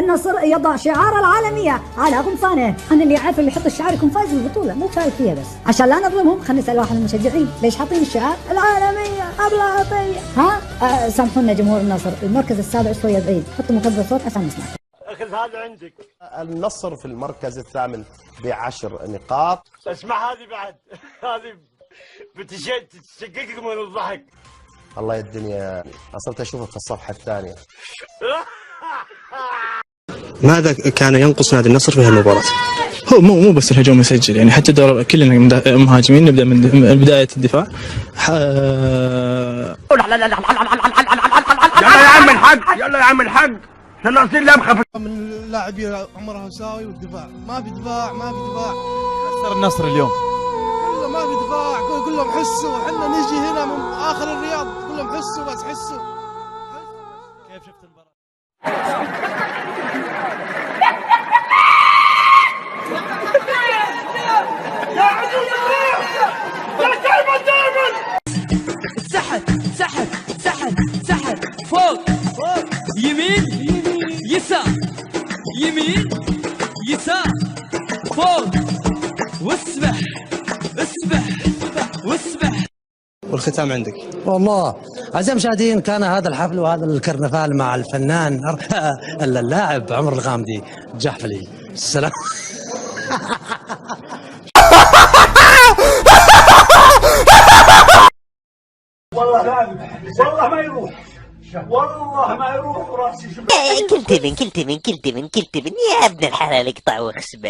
النصر يضع شعار العالمية على قمصانه. أنا اللي عارف اللي يحط الشعار يكون فايز بالبطولة، مو شايف فيها بس. عشان لا نظلمهم خلينا نسأل واحد من المشجعين ليش حاطين الشعار العالمية أبلة عطية؟ ها؟ سامحونا جمهور النصر، المركز السابع شوية بعيد، حطوا مكبر صوت عشان نسمع. أخذ هذا عندك. النصر في المركز الثامن ب10 نقاط. اسمع هذه بعد هذه بتشققك من الضحك. الله يا الدنيا، صرت أشوفه في الصفحة الثانية. ماذا كان ينقص نادي النصر في هالمباراة؟ هو مو بس الهجوم يسجل، يعني حتى دور كلنا مهاجمين، نبدأ من بداية الدفاع. يلا يا عم الحق، يلا يا عم الحق، ناقصين لمخة من اللاعبين عمرها هساوي والدفاع ما في دفاع خسر النصر اليوم كله ما في دفاع، كلهم حسوا، احنا نجي هنا من اخر الرياض كلهم حسوا بس حسوا. كيف شفت المباراة؟ يا عدو الله يا كلب الدائما. سحب فوق يمين يسار يمين يسار فوق واسبح والختام عندك. والله أعزائي المشاهدين، كان هذا الحفل وهذا الكرنفال مع الفنان اللاعب عمر الغامدي جحفلي. السلام. والله ما يروح، والله ما يروح راسي. كلت من يا ابن الحلال اقطع واخس بس.